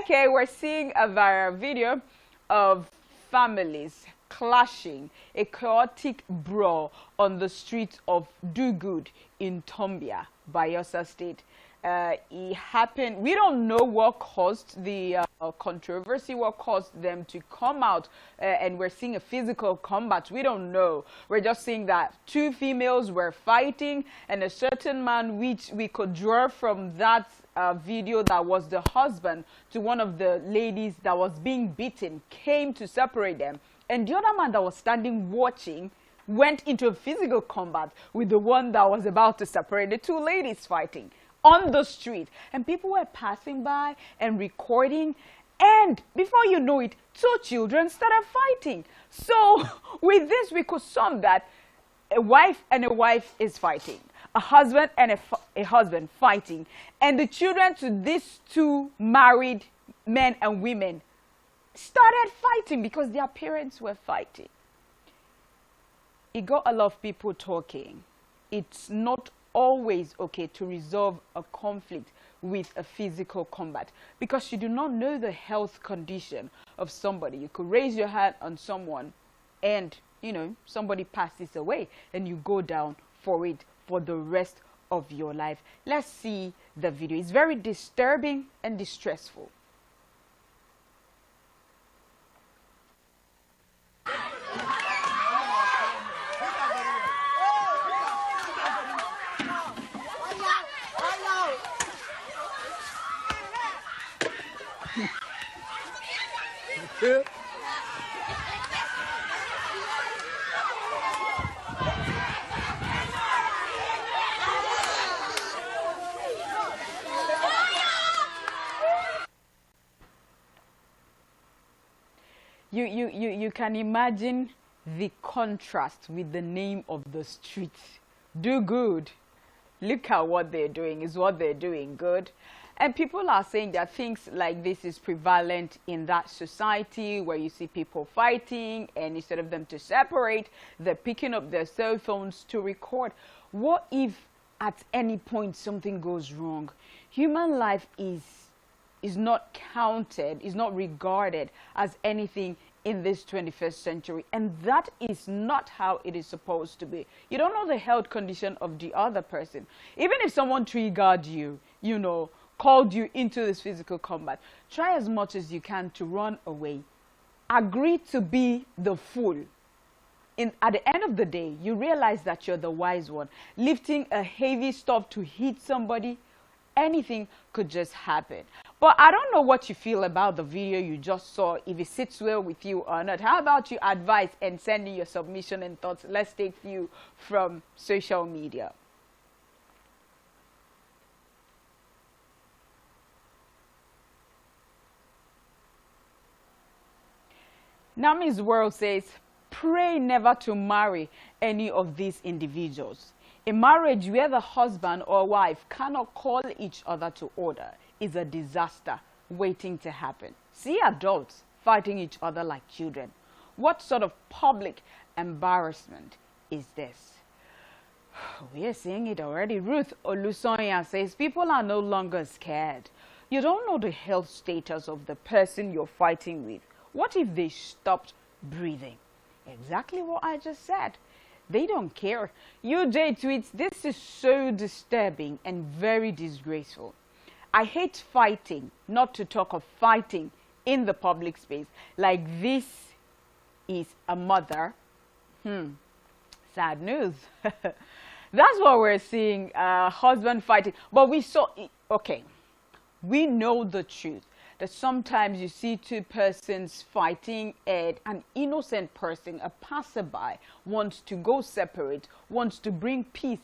Okay, we're seeing a viral video of families clashing, a chaotic brawl on the streets of Do Good in Tombia, Bayelsa State. It happened. We don't know what caused the controversy, what caused them to come out, and we're seeing a physical combat. We don't know. We're just seeing that two females were fighting, and a certain man, which we could draw from that video, that was the husband to one of the ladies that was being beaten, came to separate them. And the other man that was standing watching went into a physical combat with the one that was about to separate the two ladies fighting on the street. And people were passing by and recording. And before you know it, two children started fighting. So with this, we could sum that a wife and a wife is fighting. A husband and a husband fighting. And the children to these two married men and women started fighting because their parents were fighting. It got a lot of people talking. It's not always okay to resolve a conflict with a physical combat because you do not know the health condition of somebody. You could raise your hand on someone and, you know, somebody passes away and you go down for it for the rest of your life. Let's see the video. It's very disturbing and distressful. You can imagine the contrast with the name of the street. Do Good. Look at what they're doing. Is what they're doing good? And people are saying that things like this is prevalent in that society where you see people fighting, and instead of them to separate, they're picking up their cell phones to record. What if at any point something goes wrong? Human life is not counted, is not regarded as anything in this 21st century, and that is not how it is supposed to be. You don't know the health condition of the other person. Even if someone triggered you, you know, called you into this physical combat, try as much as you can to run away. Agree to be the fool. At the end of the day, you realize that you're the wise one. Lifting a heavy stuff to hit somebody, anything could just happen. But I don't know what you feel about the video you just saw, if it sits well with you or not. How about you advise and send in your submission and thoughts? Let's take few from social media. Nami's World says, pray never to marry any of these individuals. A marriage where the husband or wife cannot call each other to order is a disaster waiting to happen. See adults fighting each other like children. What sort of public embarrassment is this? We are seeing it already. Ruth Olusonya says, people are no longer scared. You don't know the health status of the person you're fighting with. What if they stopped breathing? Exactly what I just said. They don't care. UJ tweets, this is so disturbing and very disgraceful. I hate fighting, not to talk of fighting in the public space. Like this is a mother. Sad news. That's what we're seeing, husband fighting. But we saw, okay, we know the truth. That sometimes you see two persons fighting and an innocent person, a passerby, wants to go separate, wants to bring peace.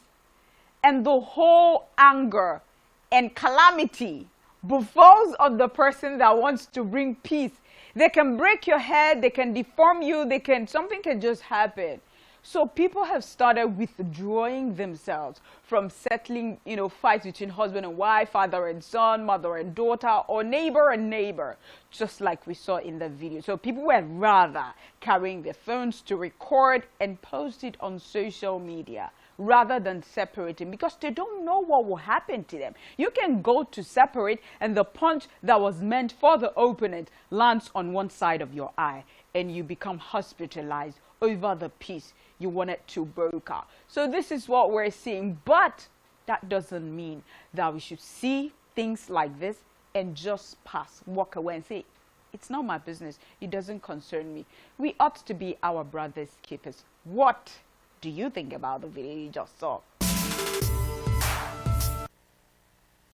And the whole anger and calamity befalls on the person that wants to bring peace. They can break your head, they can deform you, something can just happen. So people have started withdrawing themselves from settling, you know, fights between husband and wife, father and son, mother and daughter, or neighbor and neighbor, just like we saw in the video. So people were rather carrying their phones to record and post it on social media. rather than separating, because they don't know what will happen to them. You can go to separate and the punch that was meant for the opponent lands on one side of your eye and you become hospitalized over the piece you wanted to break out. So this is what we're seeing, but that doesn't mean that we should see things like this and just pass, walk away and say, it's not my business, it doesn't concern me. We ought to be our brother's keepers. What do you think about the video you just saw?